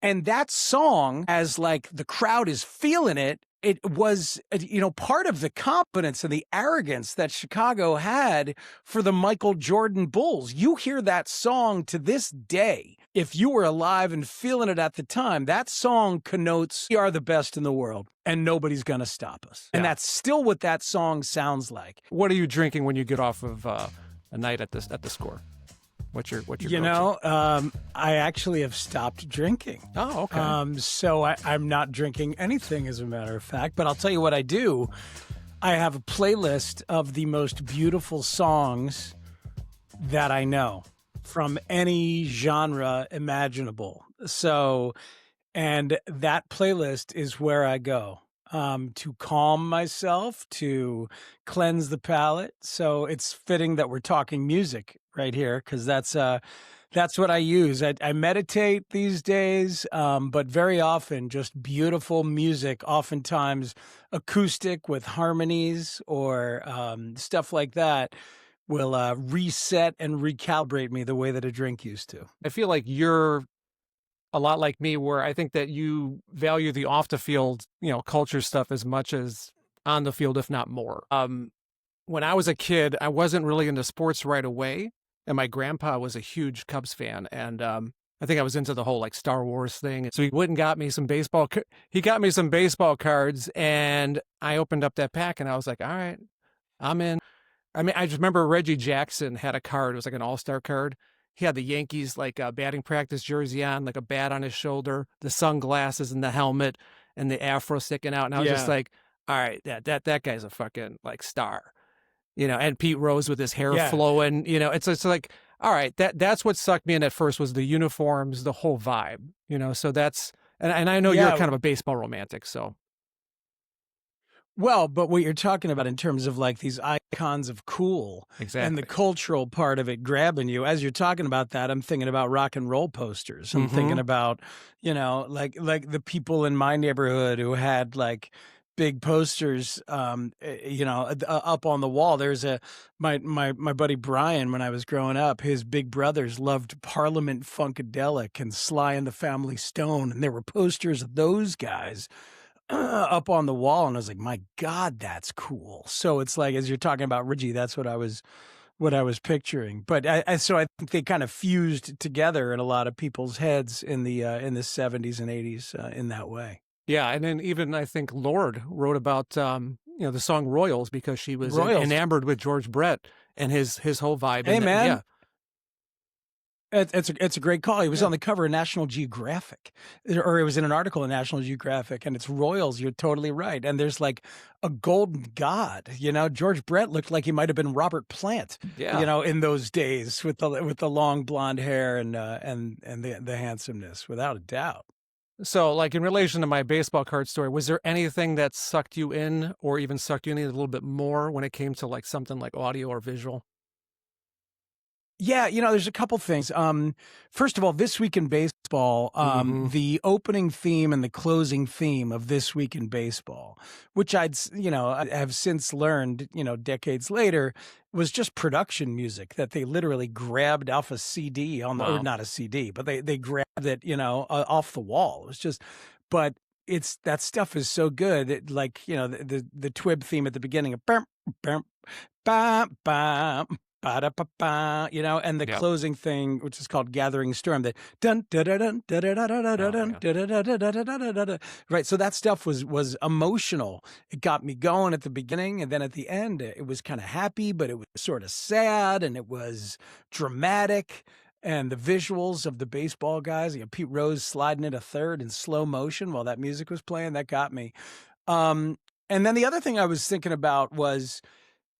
And that song, as like the crowd is feeling it, it was, part of the confidence and the arrogance that Chicago had for the Michael Jordan Bulls. You hear that song to this day. If you were alive and feeling it at the time, that song connotes we are the best in the world and nobody's going to stop us. And that's still what that song sounds like. What are you drinking when you get off of a night at the Score? What's your I actually have stopped drinking. Oh, okay. So I'm not drinking anything, as a matter of fact. But I'll tell you what I do. I have a playlist of the most beautiful songs that I know from any genre imaginable. So, and that playlist is where I go to calm myself, to cleanse the palate. So it's fitting that we're talking music right here, because that's what I use. I meditate these days, but very often just beautiful music, oftentimes acoustic with harmonies or stuff like that, will reset and recalibrate me the way that a drink used to. I feel like you're a lot like me, where I think that you value the off the field, culture stuff as much as on the field, if not more. When I was a kid, I wasn't really into sports right away. And my grandpa was a huge Cubs fan. And I think I was into the whole like Star Wars thing. So he went and got me some baseball. He got me some baseball cards, and I opened up that pack and I was like, all right, I'm in. I mean, I just remember Reggie Jackson had a card. It was like an all-star card. He had the Yankees like batting practice jersey on, like a bat on his shoulder, the sunglasses and the helmet and the afro sticking out. And I was just like, all right, that guy's a fucking like star, and Pete Rose with his hair flowing, it's like, all right, that's what sucked me in at first, was the uniforms, the whole vibe, so that's, and I know you're kind of a baseball romantic, so. Well, but what you're talking about in terms of like these icons of cool, exactly, and the cultural part of it grabbing you, as you're talking about that, I'm thinking about rock and roll posters. I'm thinking about, like the people in my neighborhood who had like big posters, up on the wall. There's my buddy Brian, when I was growing up, his big brothers loved Parliament Funkadelic and Sly and the Family Stone. And there were posters of those guys up on the wall, and I was like, my God, that's cool. So it's like, as you're talking about Reggie, that's what I was picturing. But I think they kind of fused together in a lot of people's heads in the 70s and 80s in that way. Yeah, and then even I think Lorde wrote about the song Royals, because she was enamored with George Brett and his whole vibe. Hey, man. Yeah. It's a great call. He was on the cover of National Geographic, or it was in an article in National Geographic, and it's Royals. You're totally right. And there's like a golden god. George Brett looked like he might have been Robert Plant. Yeah. In those days with the long blonde hair and the handsomeness, without a doubt. So, like, in relation to my baseball card story, was there anything that sucked you in, or even sucked you in a little bit more when it came to like something like audio or visual? Yeah, there's a couple things. First of all, This Week in Baseball, the opening theme and the closing theme of This Week in Baseball, which I have since learned, decades later, was just production music that they literally grabbed off a CD or not a CD, but they grabbed it, off the wall. It was just, but that stuff is so good. The twib theme at the beginning of bam, bam, bam, bam. Ba-da-ba-ba, and the closing thing, which is called Gathering Storm, that dun da da dun da da da da da dun da da da da da da da. Right, so that stuff was emotional. It got me going at the beginning, and then at the end, it was kind of happy, but it was sort of sad, and it was dramatic. And the visuals of the baseball guys, Pete Rose sliding into third in slow motion while that music was playing, that got me. And then the other thing I was thinking about was,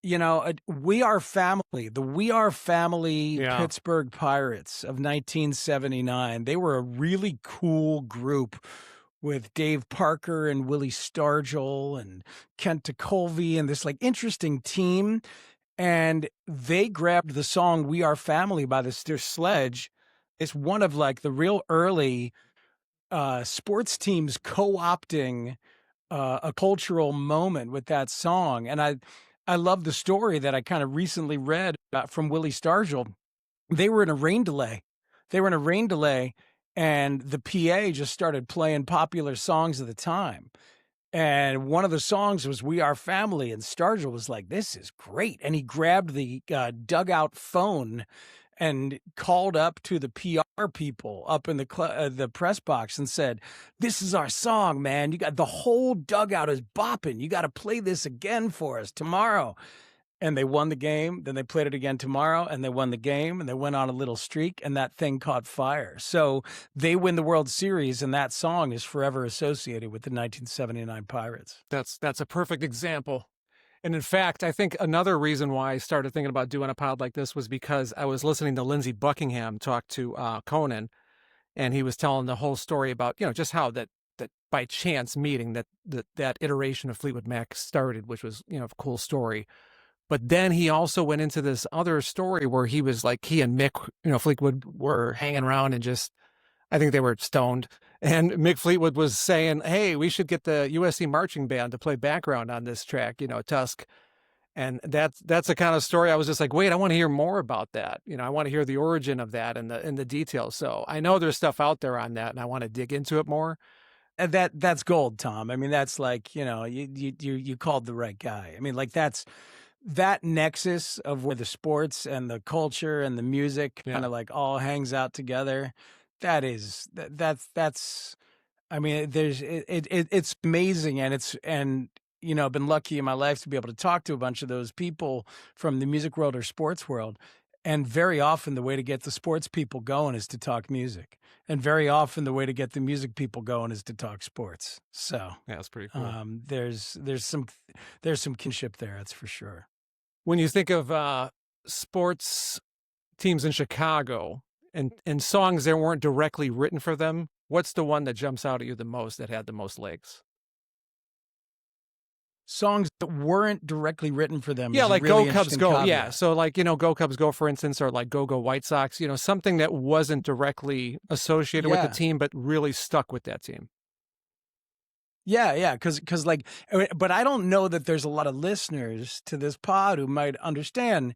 We Are Family, the We Are Family Pittsburgh Pirates of 1979. They were a really cool group with Dave Parker and Willie Stargell and Kent Tekulve and this like interesting team. And they grabbed the song We Are Family by their Sledge. It's one of like the real early sports teams co-opting a cultural moment with that song. And I love the story that I kind of recently read from Willie Stargell. They were in a rain delay. and the PA just started playing popular songs of the time. And one of the songs was "We Are Family," and Stargell was like, "This is great." And he grabbed the dugout phone and called up to the PR people up in the press box and said, "This is our song, man. You got the whole dugout is bopping. You got to play this again for us tomorrow." And they won the game. Then they played it again tomorrow, and they won the game, and they went on a little streak, and that thing caught fire. So they win the World Series, and that song is forever associated with the 1979 Pirates. That's a perfect example. And in fact, I think another reason why I started thinking about doing a pod like this was because I was listening to Lindsey Buckingham talk to Conan, and he was telling the whole story about, just how that by chance meeting that iteration of Fleetwood Mac started, which was, a cool story. But then he also went into this other story where he was like, he and Mick, Fleetwood were hanging around and just, I think they were stoned. And Mick Fleetwood was saying, "Hey, we should get the USC marching band to play background on this track, Tusk." And that's the kind of story I was just like, wait, I want to hear more about that. I want to hear the origin of that and the details. So I know there's stuff out there on that, and I want to dig into it more. And that's gold, Tom. I mean, that's like, you called the right guy. I mean, like that nexus of where the sports and the culture and the music kind of like all hangs out together. That's I mean, it's amazing. And I've been lucky in my life to be able to talk to a bunch of those people from the music world or sports world. And very often the way to get the sports people going is to talk music. And very often the way to get the music people going is to talk sports. So yeah, that's pretty cool. There's some kinship there, that's for sure. When you think of sports teams in Chicago and songs that weren't directly written for them, what's the one that jumps out at you the most, that had the most legs? Songs that weren't directly written for them. Yeah, like really Go Cubs Go. caveat. Yeah. So like, Go Cubs Go, for instance, or like Go Go White Sox, something that wasn't directly associated with the team, but really stuck with that team. Yeah. Cause like, but I don't know that there's a lot of listeners to this pod who might understand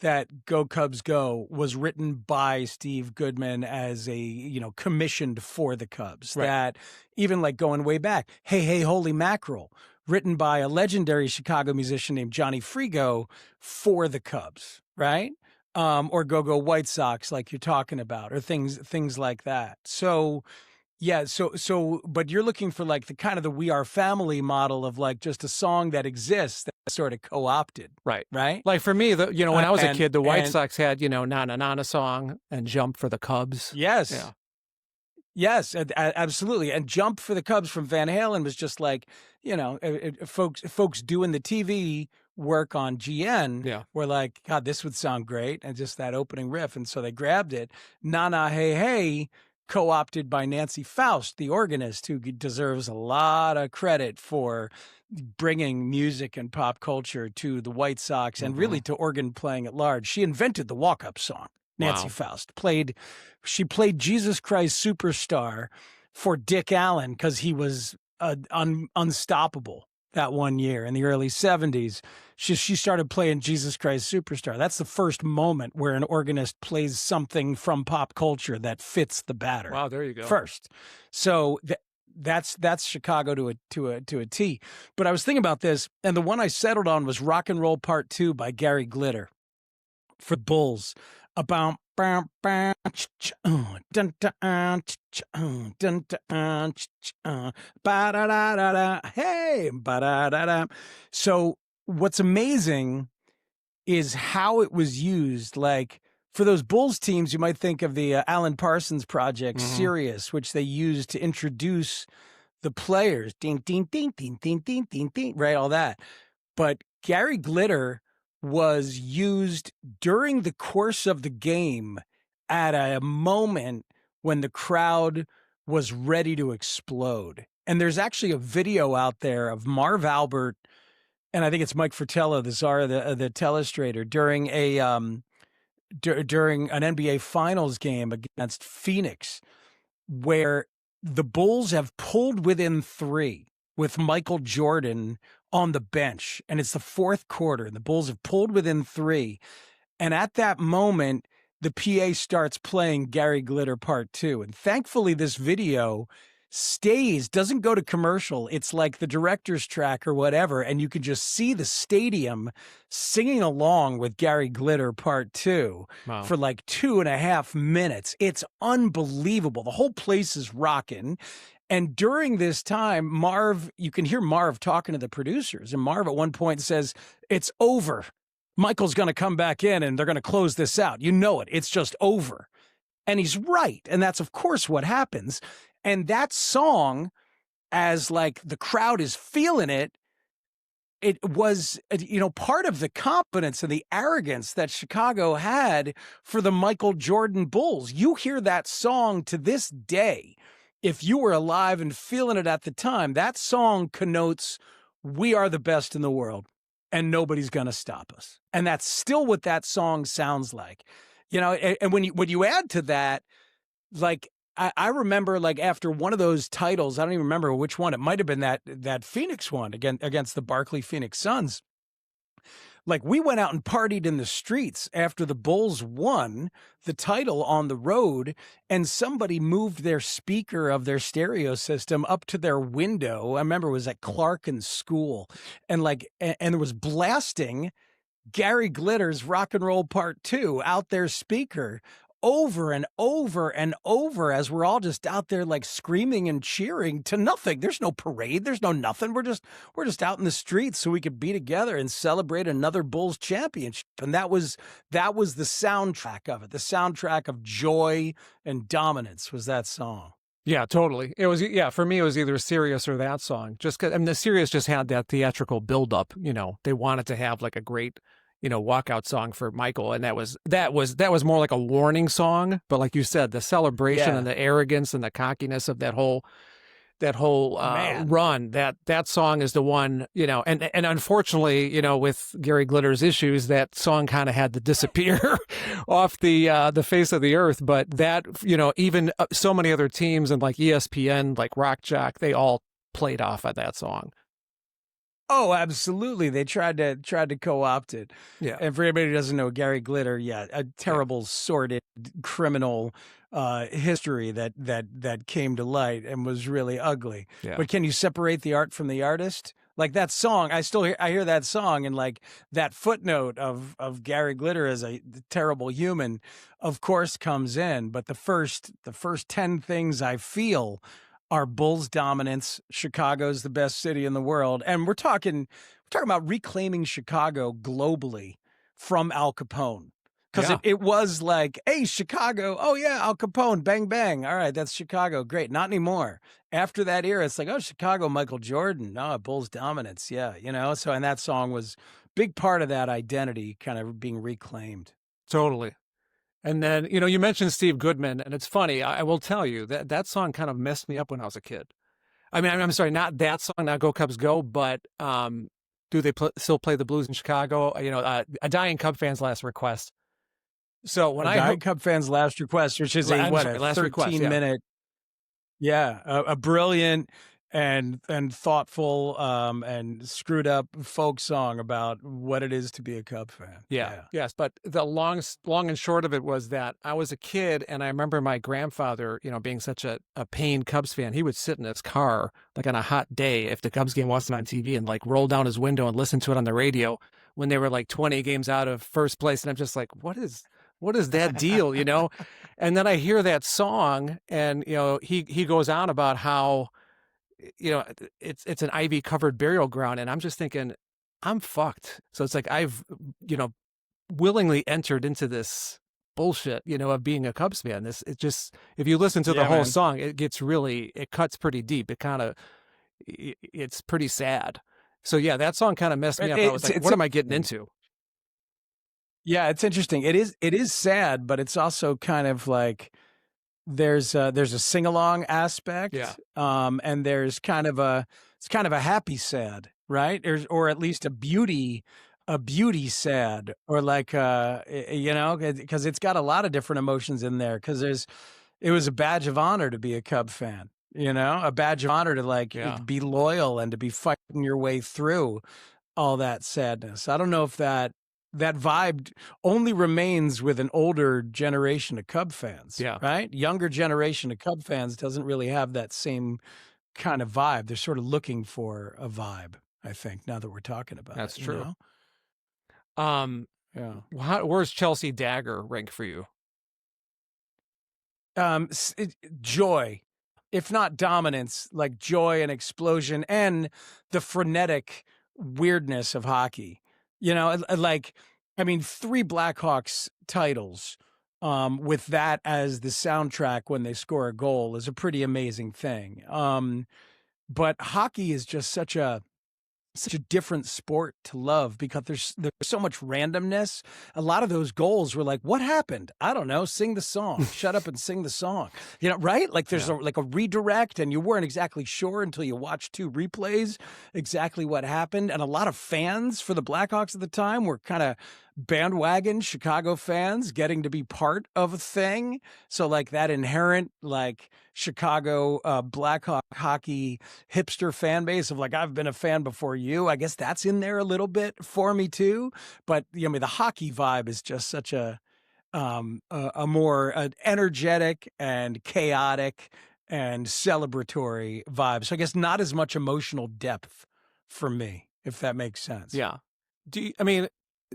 that Go Cubs Go was written by Steve Goodman as a, commissioned for the Cubs. Right. That even like going way back, Hey, Hey, Holy Mackerel, written by a legendary Chicago musician named Johnny Frigo for the Cubs, right? Or Go Go White Sox, like you're talking about, or things like that. So, yeah. But you're looking for like the kind of the We Are Family model of like just a song that exists that's sort of co-opted. Right. Right. Like for me, when I was a kid, the White Sox had, Na Na Na song and Jump for the Cubs. Yes. Yeah. Yes, absolutely. And Jump for the Cubs from Van Halen was just like, folks doing the TV work on GN were like, God, this would sound great. And just that opening riff. And so they grabbed it. Na Na Hey Hey, co-opted by Nancy Faust, the organist, who deserves a lot of credit for bringing music and pop culture to the White Sox and really to organ playing at large. She invented the walk-up song. Nancy Faust played Jesus Christ Superstar for Dick Allen because he was unstoppable that one year in the early 70s. She started playing Jesus Christ Superstar. That's the first moment where an organist plays something from pop culture that fits the batter. Wow, there you go. First. So that's Chicago to a T. But I was thinking about this, and the one I settled on was Rock and Roll Part 2 by Gary Glitter for Bulls. About hey, so what's amazing is how it was used. Like for those Bulls teams, you might think of the Alan Parsons Project, Sirius, which they used to introduce the players, ding, ding, ding, ding, ding, ding, ding, ding, right, all that. But Gary Glitter was used during the course of the game at a moment when the crowd was ready to explode. And there's actually a video out there of Marv Albert, and I think it's Mike Fratello, the czar, the telestrator, during during an NBA Finals game against Phoenix, where the Bulls have pulled within 3 with Michael Jordan on the bench, and it's the fourth quarter, and the Bulls have pulled within 3. And at that moment, the PA starts playing Gary Glitter Part 2. And thankfully, this video stays, doesn't go to commercial. It's like the director's track or whatever. And you can just see the stadium singing along with Gary Glitter Part 2 for like 2.5 minutes. It's unbelievable. The whole place is rocking. And during this time, Marv, you can hear Marv talking to the producers. And Marv at one point says, "It's over. Michael's going to come back in and they're going to close this out. You know it. It's just over." And he's right. And that's, of course, what happens. And that song, as like the crowd is feeling it, it was, part of the confidence and the arrogance that Chicago had for the Michael Jordan Bulls. You hear that song to this day. If you were alive and feeling it at the time, that song connotes, we are the best in the world and nobody's going to stop us. And that's still what that song sounds like. And when you add to that, like, I remember, like, after one of those titles, I don't even remember which one. It might have been that Phoenix one against the Barkley Phoenix Suns. Like, we went out and partied in the streets after the Bulls won the title on the road, and somebody moved their speaker of their stereo system up to their window. I remember it was at Clark and School, and it was blasting Gary Glitter's Rock and Roll Part 2 out their speaker over and over and over, as we're all just out there like screaming and cheering to nothing. There's no parade. There's no nothing. We're just out in the streets so we could be together and celebrate another Bulls championship. And that was the soundtrack of it. The soundtrack of joy and dominance was that song. Yeah, totally. It was, for me, it was either Sirius or that song. Just because, the Sirius just had that theatrical buildup. They wanted to have like a great, walkout song for Michael, and that was more like a warning song. But like you said, the celebration and the arrogance and the cockiness of that whole run, that song is the one, and unfortunately, with Gary Glitter's issues, that song kind of had to disappear off the face of the earth. But that, even so many other teams and like ESPN, like Rock Jock, they all played off of that song. Oh, absolutely. They tried to co-opt it. Yeah. And for anybody who doesn't know, Gary Glitter, a terrible, sordid, criminal history that came to light and was really ugly. Yeah. But can you separate the art from the artist? Like that song, I hear that song, and like that footnote of Gary Glitter as a terrible human, of course, comes in. But the first 10 things I feel are Bulls dominance. Chicago's the best city in the world. And we're talking about reclaiming Chicago globally from Al Capone. Because it was like, hey, Chicago, oh yeah, Al Capone, bang, bang. All right, that's Chicago. Great. Not anymore. After that era, it's like, oh, Chicago, Michael Jordan. No, Bulls dominance. Yeah, So, and that song was a big part of that identity kind of being reclaimed. Totally. And then, you mentioned Steve Goodman, and it's funny. I will tell you that song kind of messed me up when I was a kid. I mean, I'm sorry, not that song, not Go Cubs Go, but do they still play the blues in Chicago? A Dying Cub fan's last request. So when Dying Cub fan's last request, which is a 13-minute, a brilliant and thoughtful and screwed up folk song about what it is to be a Cub fan. Yeah. Yes. But the long and short of it was that I was a kid, and I remember my grandfather, being such a pained Cubs fan, he would sit in his car like on a hot day if the Cubs game wasn't on TV and like roll down his window and listen to it on the radio when they were like 20 games out of first place. And I'm just like, what is that deal? And then I hear that song, and, he goes on about how, it's an ivy covered burial ground. And I'm just thinking, I'm fucked. So it's like, I've, willingly entered into this bullshit, of being a Cubs fan. If you listen to the whole song, it cuts pretty deep. It's pretty sad. So yeah, that song kind of messed me up. I was like, what am I getting into? Yeah, it's interesting. It is sad, but it's also kind of like, there's a sing-along aspect, and there's kind of a happy sad, right? Or at least a beauty sad, or like because it's got a lot of different emotions in there. Because it was a badge of honor to be a Cub fan, a badge of honor to be loyal and to be fighting your way through all that sadness. I don't know if that that vibe only remains with an older generation of Cub fans. Yeah. Right? Younger generation of Cub fans doesn't really have that same kind of vibe. They're sort of looking for a vibe, I think, now that we're talking about That's it. true. Yeah. Where's Chelsea Dagger rank for you? Joy, if not dominance, like joy and explosion and the frenetic weirdness of hockey. Like, I mean, 3 Blackhawks titles with that as the soundtrack when they score a goal is a pretty amazing thing. But hockey is just such a different sport to love because there's so much randomness. A lot of those goals were like, what happened? I don't know. Sing the song. Shut up and sing the song. Right? Like there's like a redirect and you weren't exactly sure until you watched 2 replays exactly what happened. And a lot of fans for the Blackhawks at the time were kind of bandwagon Chicago fans getting to be part of a thing. So like that inherent like Chicago Blackhawk hockey hipster fan base of like, I've been a fan before you. I guess that's in there a little bit for me too. But the hockey vibe is just such a more energetic and chaotic and celebratory vibe. So I guess not as much emotional depth for me, if that makes sense. Yeah.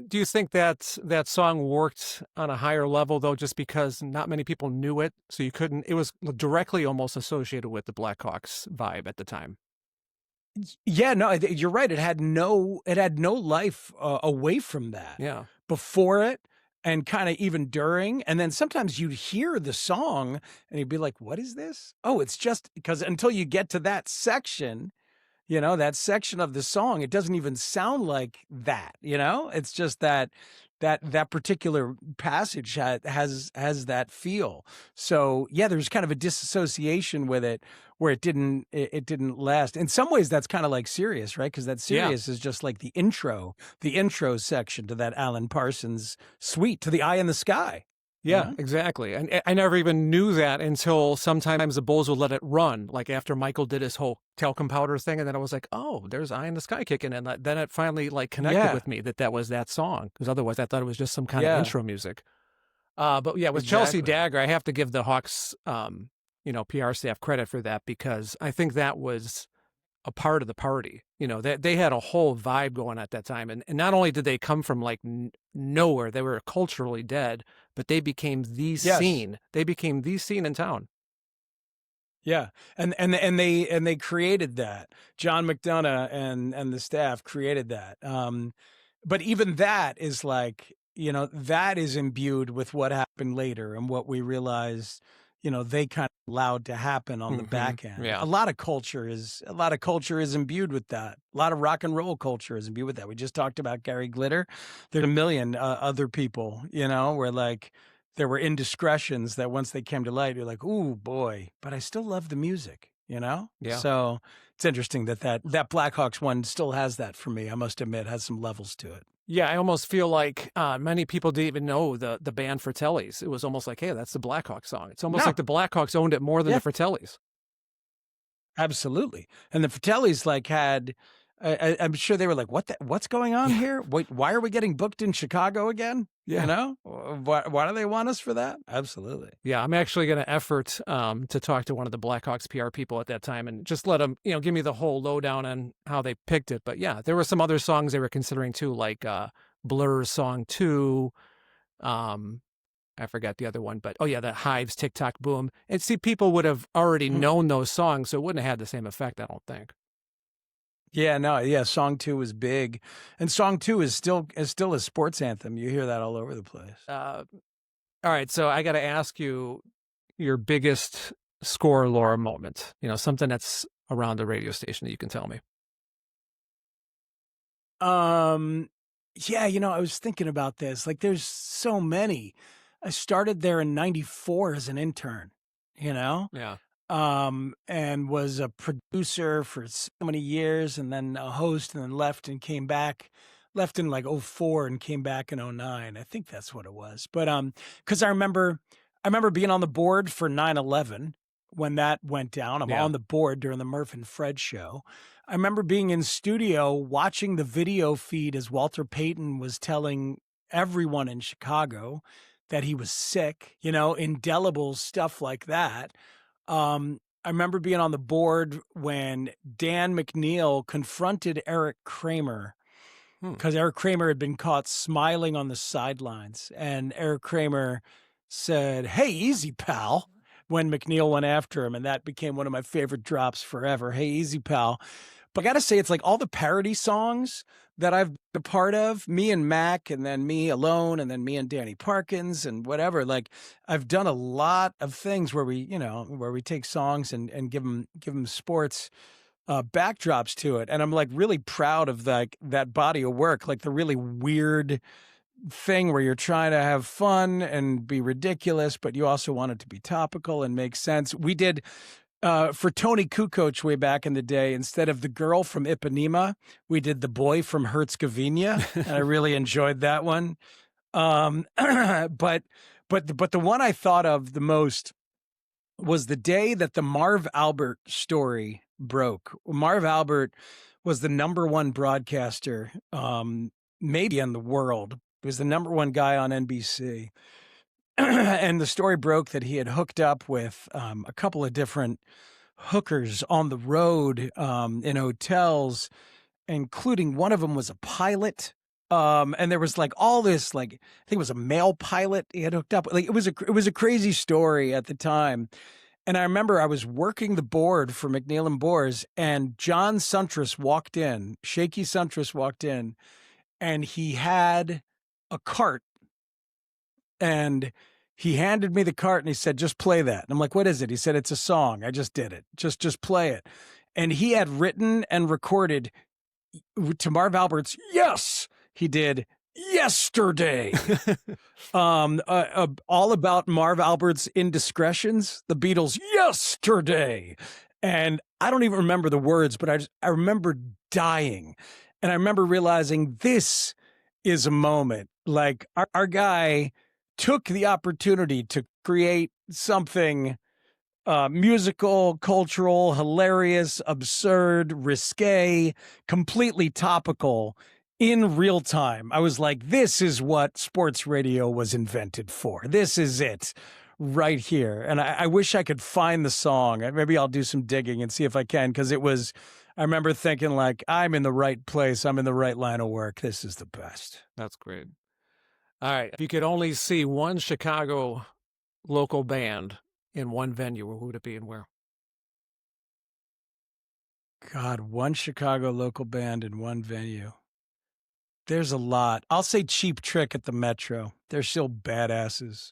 Do you think that that song worked on a higher level though, just because not many people knew it? So it was directly almost associated with the Blackhawks vibe at the time. Yeah, no, you're right. It had no life away from that. Yeah. Before it and kind of even during. And then sometimes you'd hear the song and you'd be like, what is this? Oh, it's just because until you get to that section, that section of the song, it doesn't even sound like that, it's just that particular passage has that feel. So yeah, there's kind of a disassociation with it where it didn't last. In some ways that's kind of like Sirius, right? Because that Sirius is just like the intro section to that Alan Parsons suite, to the Eye in the Sky. Yeah, exactly. And I never even knew that until sometimes the Bulls would let it run, like after Michael did his whole talcum powder thing. And then I was like, oh, there's Eye in the Sky kicking in. Then it finally like connected with me that was that song. Because otherwise I thought it was just some kind of intro music. But yeah, with Chelsea Dagger, I have to give the Hawks, PR staff credit for that, because I think that was a part of the party. They had a whole vibe going at that time. And not only did they come from like nowhere, they were culturally dead, but they became the scene. They became the scene in town. Yeah. And they created that. John McDonough and the staff created that. But even that is like, that is imbued with what happened later and what we realized, they kind of allowed to happen on the back end. Yeah. A lot of culture is imbued with that. A lot of rock and roll culture is imbued with that. We just talked about Gary Glitter. There's a million other people, where like there were indiscretions that once they came to light, you're like, ooh boy, but I still love the music, Yeah. So it's interesting that Blackhawks one still has that for me. I must admit, has some levels to it. Yeah, I almost feel like many people didn't even know the band Fratellis. It was almost like, hey, that's the Blackhawks song. It's almost like the Blackhawks owned it more than the Fratellis. Absolutely. And the Fratellis like had, I'm sure they were like, what's going on here? Wait, why are we getting booked in Chicago again? Yeah. Why do they want us for that? Absolutely. Yeah, I'm actually going to effort to talk to one of the Blackhawks PR people at that time and just let them, give me the whole lowdown on how they picked it. But yeah, there were some other songs they were considering too, like Blur's song 2. I forgot the other one, but that Hives Tick Tock Boom. And see, people would have already known those songs, so it wouldn't have had the same effect, I don't think. Yeah, no, yeah. Song 2 was big, and Song 2 is still a sports anthem. You hear that all over the place. All right, so I got to ask you your biggest score lore moment. Something that's around the radio station that you can tell me. Yeah, I was thinking about this. Like, there's so many. I started there in '94 as an intern. Yeah. And was a producer for so many years and then a host and then left and came back, left in like '04 and came back in '09. I think that's what it was. But, cause I remember being on the board for 9/11 when that went down. I'm on the board during the Murph and Fred show. I remember being in studio watching the video feed as Walter Payton was telling everyone in Chicago that he was sick, indelible stuff like that. I remember being on the board when Dan McNeil confronted Eric Kramer because Eric Kramer had been caught smiling on the sidelines. And Eric Kramer said, "Hey, easy, pal," when McNeil went after him. And that became one of my favorite drops forever. "Hey, easy, pal." But I got to say, it's like all the parody songs that I've been a part of, me and Mac, and then me alone, and then me and Danny Parkins, and whatever. Like, I've done a lot of things where we take songs and give them sports backdrops to it. And I'm like really proud of like that body of work, like the really weird thing where you're trying to have fun and be ridiculous, but you also want it to be topical and make sense. We did for Tony Kukoc way back in the day, instead of the girl from Ipanema, we did the boy from Herzegovina, and I really enjoyed that one. But the one I thought of the most was the day that the Marv Albert story broke. Marv Albert was the #1 broadcaster, maybe in the world. He was the #1 guy on NBC. And the story broke that he had hooked up with a couple of different hookers on the road in hotels, including one of them was a pilot. And there was like all this, like, I think it was a male pilot he had hooked up. Like it was a crazy story at the time. And I remember I was working the board for McNeil and Boers, and John Suntress walked in, Shaky Suntress walked in, and he had a cart. And he handed me the cart and he said, "Just play that." And I'm like, "What is it?" He said, "It's a song. I just did it. Just play it." And he had written and recorded to Marv Albert's "Yes," he did "Yesterday." All about Marv Albert's indiscretions, the Beatles' "Yesterday." And I don't even remember the words, but I remember dying. And I remember realizing this is a moment. Like our guy took the opportunity to create something musical, cultural, hilarious, absurd, risque, completely topical in real time. I was like, this is what sports radio was invented for. This is it right here. And I wish I could find the song. Maybe I'll do some digging and see if I can, because I remember thinking like, I'm in the right place. I'm in the right line of work. This is the best. That's great. All right. If you could only see one Chicago local band in one venue, who would it be and where? God, one Chicago local band in one venue. There's a lot. I'll say Cheap Trick at the Metro. They're still badasses.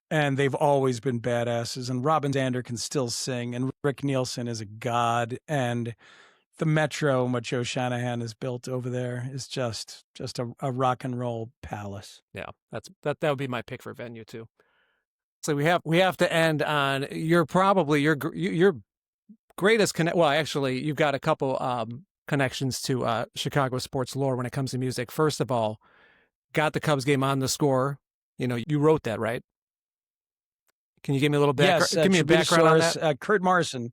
And they've always been badasses. And Robin Zander can still sing. And Rick Nielsen is a god. And the Metro and what Joe Shanahan has built over there is just a rock and roll palace. Yeah, that would be my pick for venue too. So we have to end on your greatest connect. Well, actually, you've got a couple connections to Chicago sports lore when it comes to music. First of all, got the Cubs game on the score. You wrote that, right? Can you give me a little background? Yes, give me a background on that. Kurt Morrison.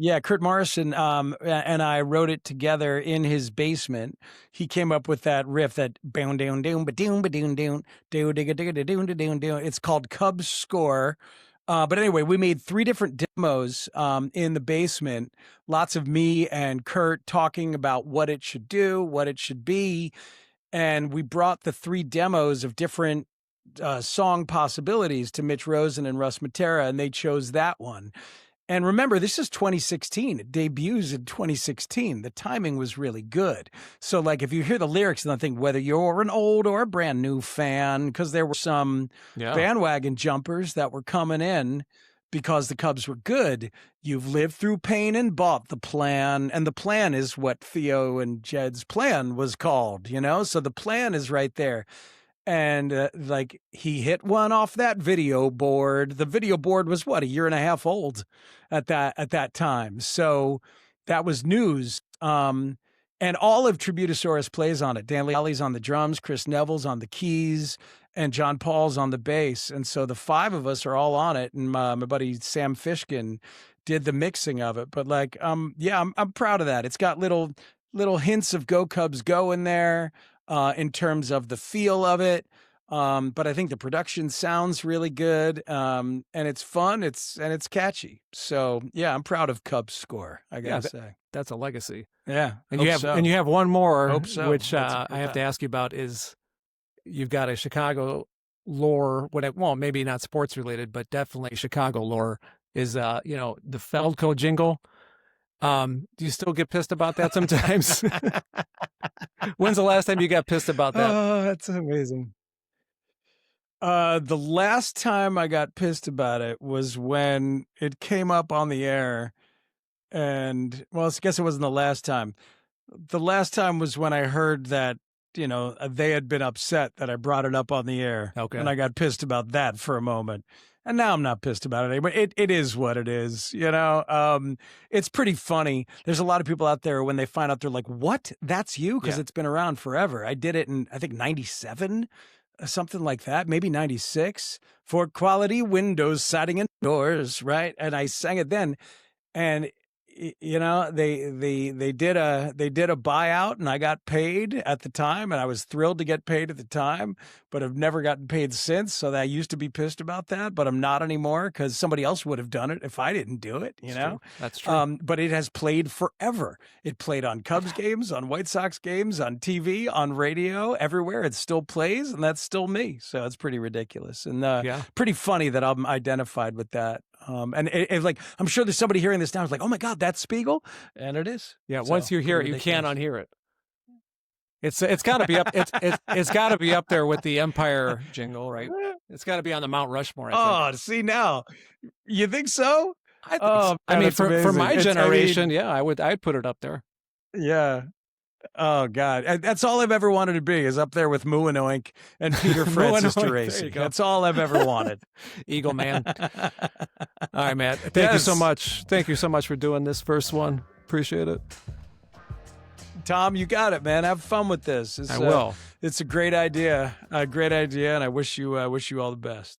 Yeah, Kurt Morrison and I wrote it together in his basement. He came up with that riff, that boom down doom ba doom ba doom doom do digga digga doom doom doom. It's called Cubs Score. But anyway, we made 3 different demos in the basement. Lots of me and Kurt talking about what it should do, what it should be, and we brought the 3 demos of different song possibilities to Mitch Rosen and Russ Matera, and they chose that one. And remember, this is 2016. It debuts in 2016. The timing was really good. So, like, if you hear the lyrics, and I think whether you're an old or a brand new fan, because there were some bandwagon jumpers that were coming in because the Cubs were good. You've lived through pain and bought the plan. And the plan is what Theo and Jed's plan was called, So the plan is right there. And like he hit one off that video board. The video board was what, 1.5 years old at that time. So that was news. And all of Tributosaurus plays on it. Dan Leally's on the drums, Chris Neville's on the keys, and John Paul's on the bass. And so the 5 of us are all on it. And my buddy Sam Fishkin did the mixing of it. But like, I'm proud of that. It's got little hints of Go Cubs Go in there. in terms of the feel of it. But I think the production sounds really good, and it's fun. It's catchy. So yeah, I'm proud of Cubs' score. I gotta say that's a legacy. Yeah, and you have one more, which I have to ask you about. Is you've got a Chicago lore? Well, maybe not sports related, but definitely Chicago lore. Is the Feldco jingle? Do you still get pissed about that sometimes? When's the last time you got pissed about that? Oh, that's amazing. The last time I got pissed about it was when it came up on the air, and well, I guess it wasn't the last time. The last time was when I heard that, they had been upset that I brought it up on the air. Okay. And I got pissed about that for a moment. And now I'm not pissed about it anymore. It is what it is, It's pretty funny. There's a lot of people out there when they find out, they're like, what? That's you? Because it's been around forever. I did it in, I think, 97. Something like that, maybe 96, for quality windows, siding, and doors, right? And I sang it then, and they did a buyout, and I got paid at the time, and I was thrilled to get paid at the time, but I've never gotten paid since. So I used to be pissed about that, but I'm not anymore because somebody else would have done it if I didn't do it. That's true. But it has played forever. It played on Cubs games, on White Sox games, on TV, on radio, everywhere. It still plays, and that's still me. So it's pretty ridiculous and pretty funny that I'm identified with that. And like, I'm sure there's somebody hearing this now who's like, oh my God, that's Spiegel. And it is. Yeah. So, once you hear it, you can't unhear it. It's gotta be up. It's gotta be up there with the Empire jingle, right? It's gotta be on the Mount Rushmore. I think. See now, you think so? I think so. I mean, for my generation, I'd put it up there. Yeah. Oh God, that's all I've ever wanted to be, is up there with Muanoink and Peter Francis Geraci. That's all I've ever wanted. Eagle Man. All right, Matt. Thank you so much. Thank you so much for doing this first one. Appreciate it. Tom, you got it, man. Have fun with this. I will. It's a great idea, and I wish you all the best.